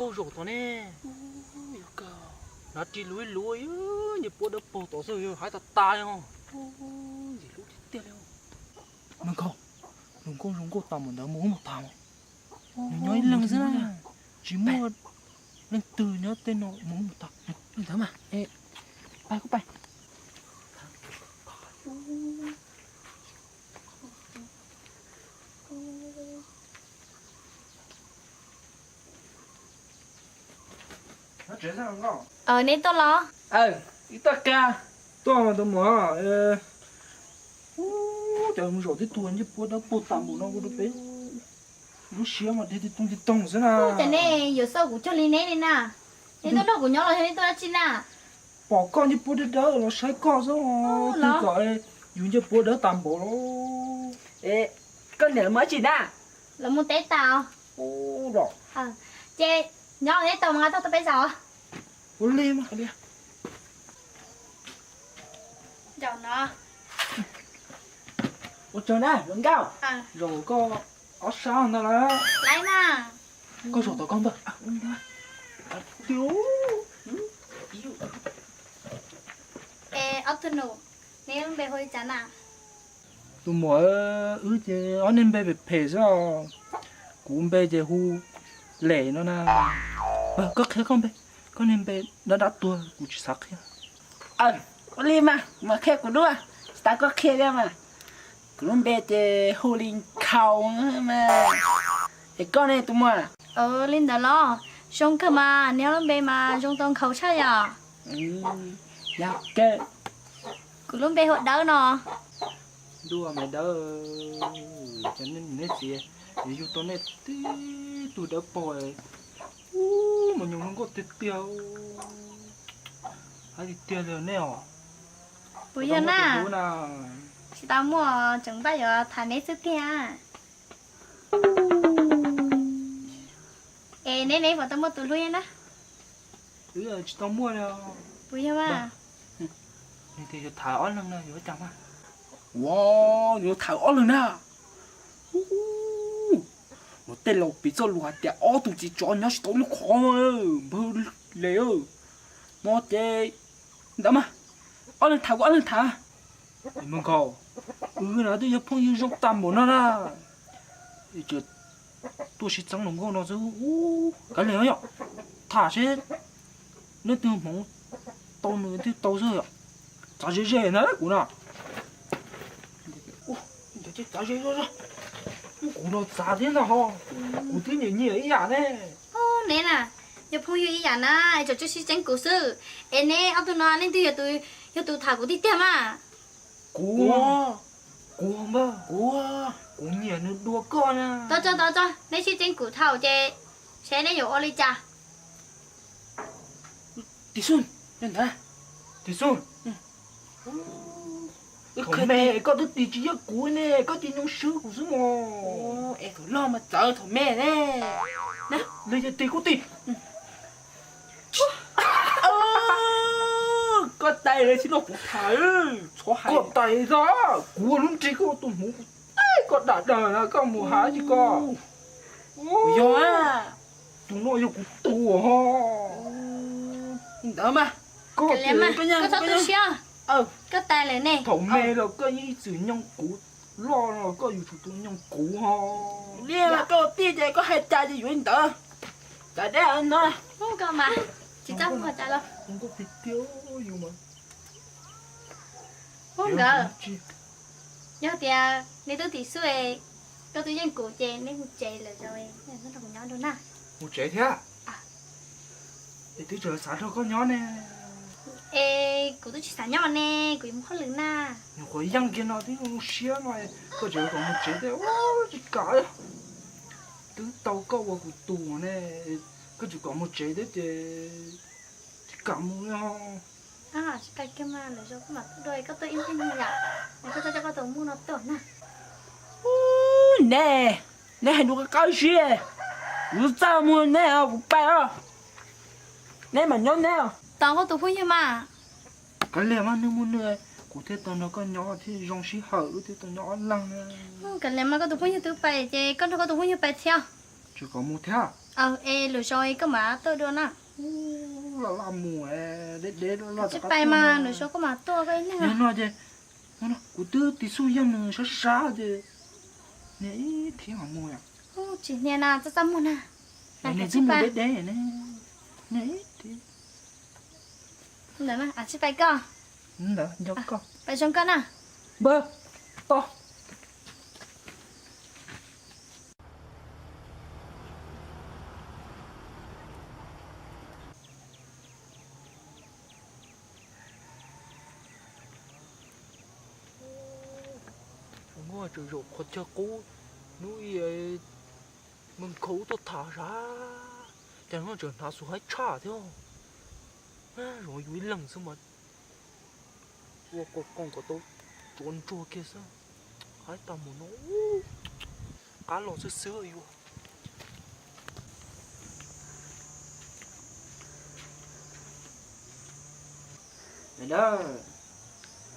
câu rổ thôi nè nó chỉ lúi lúi như bố đập bò tổ rồi hai ta tai không gì lúi tiếc đâu mình không rồng câu tầm một đứa muốn một tầm nói lần nữa chỉ mua lần từ nhớ tên nó muốn một tầm lần thứ mà ê bay cũng bay nó chuyển sang không nên tôi lo ít ca tôi mà tôi mở trời mình rồi thì tuần như bố đâu bố tạm bố nó cũng được đấy lúc xưa mà đi tung thì tung thế nào thế này giờ sau của cho linh này nè nên tôi đâu của nhau là thế nên tôi đã chín à bỏ con như bố đỡ nó sai con sao tôi gọi dùng như bố đỡ tạm bố nó ê con nở mới chín à là muốn té tàu rồi chê nhau thế tàu mà tôi bây giờ bố lên mà đi chào nó một chỗ này lớn cao rồi có ở sao nữa là lấy nè có rồi tao con thôi thiếu ốc thân nụ nếu bé hơi chán à tụi mỗi chứ anh nên bé bị phê sao cũng bé giờ hu lệ nó na có khé con bé con nên bé nó đã tua cũng chỉ sắc con đi mà khe của đua ta có khe ra mà cũng bé thì hu linh khâu mà thì con này tụi mua linh đó lo xong cơ mà nếu bé mà trong tông khẩu chơi à dạ kê cứ luôn bé hội đau nó đua mày đỡ cho nên nét gì để cho tôi nét tụi đỡ bồi mà nhung không có tiền tiêu hay thì tiền rồi nè bây giờ na chị ta mua chẳng bao giờ thà nét sức kia nét vào tao mua tụi lui nha chị tao mua nè bây giờ mà thì thả ớt lần này rồi chẳng à wow nhiều thảo ớt lần nào một tên lộc bị cho lùa tiệt ớt tụi chị cho nhớ tao nó khó mà bơ lệ một chế đó mà ớt lần thảo mình cầu nó tôi nhập phong như rong tầm của nó ra thì chứ tôi sẽ trắng đồng nó chứ cái này nhở thả chết nó từ mong tao nữa thì tao rồi咋这些呢？姑娘，你这咋这个？姑娘咋的呢？哈，我对你一样呢。nè nè, giờ phong yêu ý ảnh à, cho chị tranh cổ sư, em nè, ông tụi nó nên tôi thả cổ đi tiêm à. Cô mà, cô nhỉ nó đùa con à. Cho, nên chị tranh cổ thảo chè, sẽ nên nhiều oli cha. Tí xuân, nhận ra, tí xuân. Không mẹ có đứa tí chỉ cuối nè có tí nhung sư của sư mò em phải lo mà chờ thằng mẹ nè nè lấy cho tí có tí có tay đấy chứ nó cũng thải cho hay có tay ra của lúc chỉ có tụi mù có đã đời là có mù hái chứ có do á tụi nó yêu cũng tù ho đỡ mà có cái sao tôi xia cái tay này nè thằng mẹ là có như sự nhung cũ lo là có yêu tụi nhung cũ ho đi mà có tí vậy có hai cha gì vậy đỡ tại đấy anh nói không cơ mà chỉ chắc không phải cha đâu không có thịt tiêu yêu mà không ngờ nhớ thì nếu tôi thì xuôi có tôi dân cổ chè nên một chè là rồi nên nó đồng nhau đâu nè một trẻ thế à để tôi chờ sáng rồi có nhó nè cổ tôi chỉ sáng nhau nè cổ cũng khó lường na nhưng có yang kia nó thì không xía mà có chờ còn một trẻ thế chỉ cả từ tàu câu vào của tù nè có chỉ có một trẻ đấy thì cả mua nhau chỉ cái kia mà là do cái mặt đôi có tôi im thêm như vậy có cho cái tổ mua nó tốt nè nè nè nuôi cái gì nuôi sao mua nè cũng bay à nè mà nhớ nè tao có tổ phun như mà cái này mà nếu muốn nữa cụ thể tao nó có nhỏ thì dòng xí hở thì tao nhỏ lăng cái này mà có tổ phun như tụi bay chứ con có tổ phun như bay theo chỉ có mua thế à ê lửa soi có mà tôi đưa nè là làm mùa để nó chứ bay mà lửa soi có mà tôi cái nhớ nè nó chứ nó cụ tư thì xui em nó sao sao chứ này thì họ mua à chỉ nè nè cho xăm một nè này chỉ mua để này này thì được mà à chứ bay con đó nhóc con bay trong con à bơ to ngồi trời rộp khó cho cô núi mình khấu tôi thả ra chẳng nó trở thả xuống hết trả thế không rồi dưới lằng sao mà con của tôi trốn chua kia sao hai tầm một nó cá lò sữa sữa yêu này đó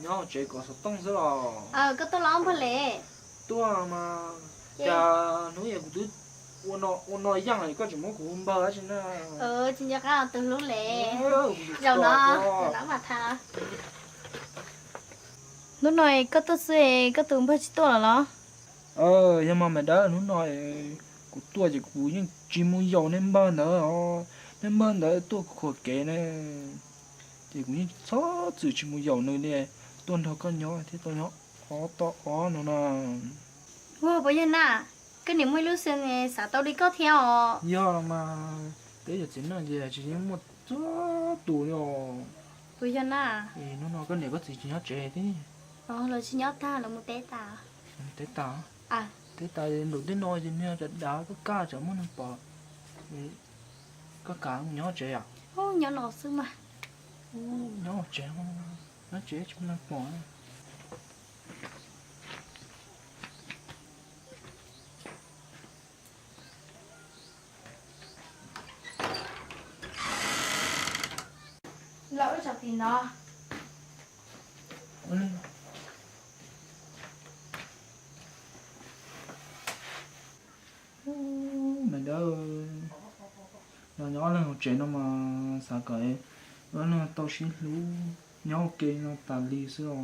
nhau chơi có số tông sữa lò cái tôi lóng phải lệ tôi mà cha nói gì cũng tôi nói rằng là có chỉ muốn của bơ chứ nó chính ra cái từ lúc lệ rồi nó mà tha lúc này có tôi sẽ có tôi phải tôi là nó nhưng mà mày đó nó nói của tôi chỉ của những chỉ muốn giàu nên bơ nữa nên bơ nữa tôi khó kể này thì cũng như số chỉ muốn giàu nữa nè tôi thôi con nhỏ thì tôi nhỏ khó to khó nó nè wow bây giờ nè cái niệm mới lúc sinh này sao tao đi có theo giờ mà tới giờ chính là gì chỉ những một số tuổi rồi bây giờ nè thì nó nói cái này có gì chỉ nó trẻ thế là chỉ nhớ ta là một té ta té tả à té tả thì đầu tiên nói thì nè đã có cá chả muốn bỏ có cá không nhỏ trẻ à nhớ nó xưa mà nhỏ trẻ không nó trẻ chúng nó bỏ lỗi chọc thì nó mày đó nó nhỏ lên một chuyện nó mà sao cái nó tao xin lú nhỏ kê nó tàn ly xưa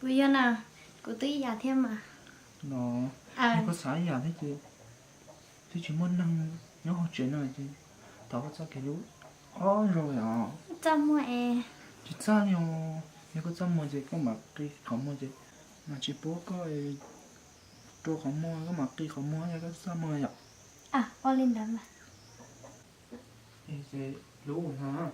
bây giờ nè cô tí già thêm mà nó có sáng giờ thế chứ thì chỉ muốn năng nhỏ chuyện này chứ tao có sao cái lú rồi à chăm mẹ chỉ sao nhiều nếu có chăm mà gì có mặc cái không mà gì mà chỉ bố có đồ không mua có mặc cái không mua hay có sao mà vậy ô lên đó mà thì lú hả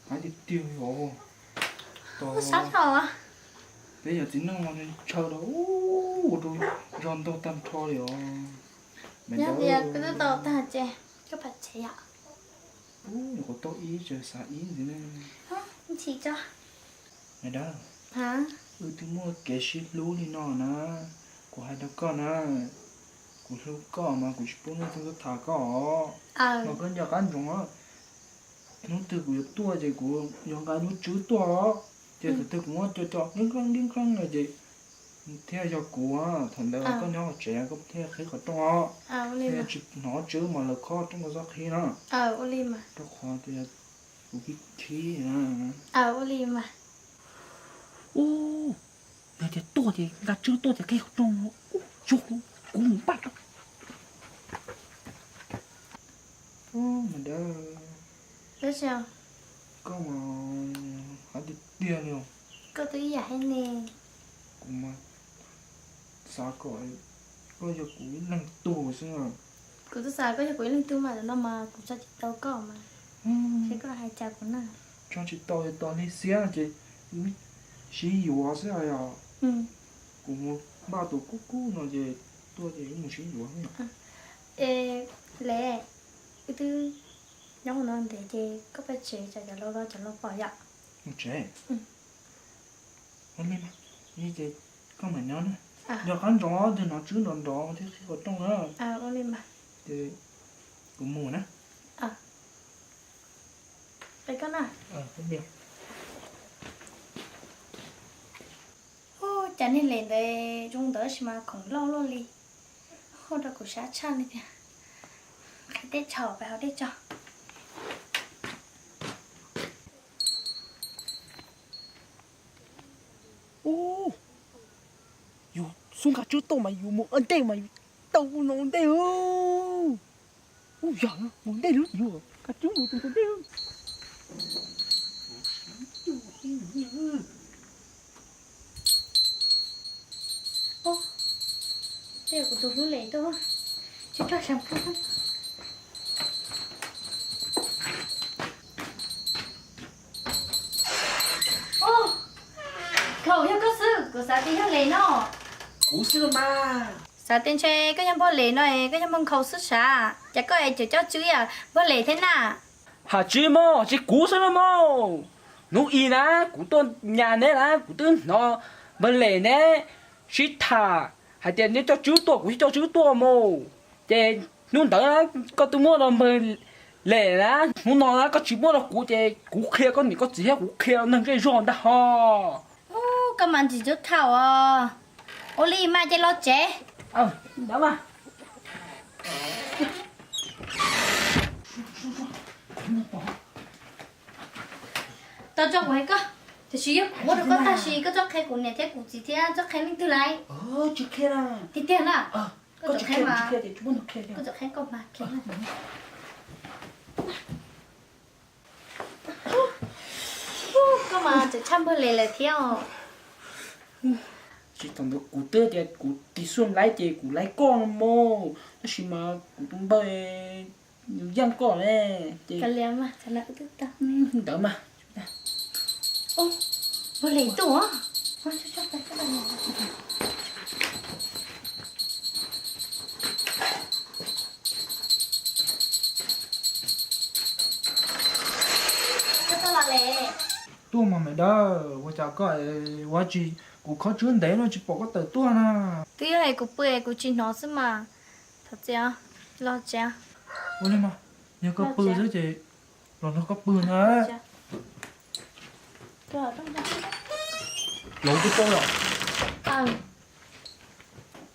hãy đi tiêu rồi sát rồi bây giờ chỉ nó ngon chờ đó rồi giòn to tầm thôi rồi mày nhớ đó thì cứ tới tàu ta chè các bạn trẻ ạ có to ý chờ xả ý gì nữa chỉ cho mày đó hả thứ mua cái shit lú đi nó nè của hai đứa con nè của lú con mà của bố nó thứ thả có mà con nhà con chúng á nó từ của tua gì của dòng cái nó chữ tua chứ từ cũng cho điên căng là gì theo cho của thành ra con nhỏ trẻ cũng theo khi có to theo nó chữ mà là khó trong cái giấc khi nó Oli mà nó khó thì của cái khí Oli mà này thì to thì là chữ to thì cái trong chụp cũng bắt mình đã biết sao có mà hãy đi tiền rồi có tí giả hay nè cũng mà sao có giờ cũng năng tù xem cô tôi xài có cho quỷ linh tư mà nó mà cũng sao chị tao có mà sẽ có hai cha của nó cho chị to đi xe chị xí dùa sẽ à cũng một ba tổ cú nó về tôi thì một xí dùa lẽ cái thứ nhóm nó để chị có phải chế cho lo bỏ dạ một chế anh em như vậy có mà nhớ nữa giờ khán rõ thì nó chứ đòn đó thì khi có trong đó Oli mà thì của mù nè. Đây con à. Không biết. Ô, chả nên lên đây chúng đỡ mà khổng lâu luôn đi. Hôm đó cũng sát chăn đi kìa. Cái tết chở vào đây cho. Ô, dù xuống cả chú tôi mà dù một ấn tên mà tàu nó đây ô, ô giờ một đây nữa dù cả chú một tụi đây. Ô, đây là của tụi nó lấy thôi. Chứ cho xem không. Ô, cậu yêu có sự của xã tiên lấy nó. cú sư mà Xã tiên chơi có nhắm bó lấy nó ấy, có nhắm bông khẩu sức xã. Chả có ai chịu cho chú à, bó lấy thế nào. hà chứ mò chỉ cú sư mò nụ y nè cú tôn nhà nè là cú tôn nó bên lề nè shit thà hà tiền nè cho chú tua cú cho chú tua mò để nụ đỡ có tôi mua là bên lề nè nụ nó là có chỉ mua là cú để cú kia có có chỉ cú kia nâng cái ròn đó ha Ô, các bạn chỉ chút thảo à. Ô li mà chơi lo chế. đó mà Tao cho quay cơ. Thì chỉ có được có ta chỉ có cho khai của này thế của chị thế cho khai linh tư lại. chỉ kia là Thì tiền à? có chỉ kia thì chúng nó kia Có cho khai con mà kia là. Có mà chỉ chăm bơ lề là theo. chỉ thằng đó cú tơ thì cú tí xuân lái thì cú lái con mô nó chỉ mà cú tung bơi nhiều dân con nè thì Cái liam mà, thật là tự ta. đỡ mà Ô, bơ lề tủ á. Cho cái này. Cho tao là lề. tôi mà mày đó tôi chả có tôi chỉ cũng khó chữa đấy nó chỉ bỏ cái tờ tôi na. Tuy là của bữa của chị nó chứ mà. Thật chứ, lo chứ. Ôi lên mà nhớ có bự chứ chị, rồi nó có bự nữa. Tôi ở trong đó. Lẩu cái tôi rồi. À,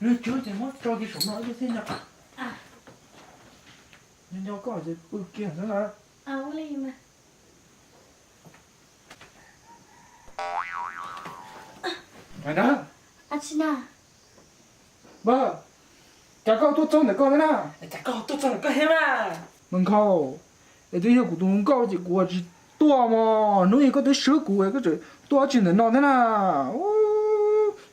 Nếu chưa thì mất cho cái số nó cho xin nhá. à, Nhưng nhau có gì bự kia nữa là. à, có gì mà. Mày đó. À, chị nào. Bơ. Chả có tôi trông để con nữa nè. chả có tôi cho nó cái hết mà Mình khâu. Để tôi hiểu của tôi không có gì của chỉ tua mà nếu như có tới sữa của cái chuyện tua chỉ để nó thế nào.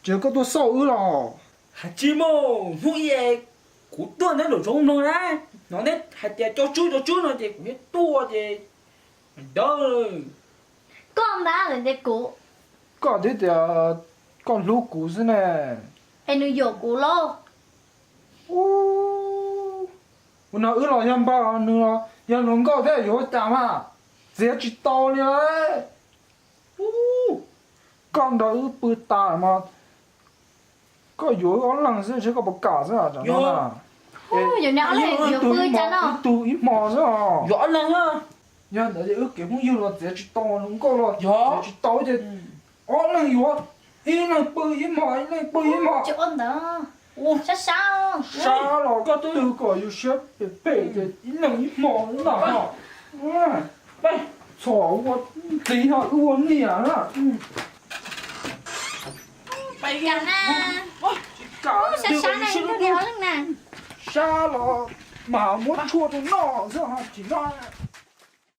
Chỉ có tôi sâu ư rồi. hà chi mô nụ y cú tuần nó đổ trong nó đấy nó đấy hà tiền cho chú nó thì cú hết tua thì đó Con đã lên đây cụ. Có thế thì con lú cũ thế này. Em nuôi dỗ cụ lô. Nó ư rồi nhầm bao nữa. Nhầm nó có thế yếu chạm à. Dễ chỉ to nữa. Con đó ư bự tà mà. Có yếu có lăng sẽ chỉ có bọc cả thế à chẳng nó à. Ô, giờ nào lại dỗ bươi chán à. Tụi ít mò thế à. rõ lần á Nhớ để ước kiểu không yêu là dễ chỉ to nó không có rồi. Dạ. Dễ chỉ to thì. Lăng yếu. Ý lăng bự ít mò, ý lăng bự ít mò. Chịu ơn đó. Sao sao? Sao là có từ có yêu xếp để bể thì ít lăng ít mò nữa nào. Đây, chó của tí họ uống nè đó. Bậy gà na. Cả Sao sao này nó đéo lắm nè. sao là mà muốn chua thì nó chứ chỉ nó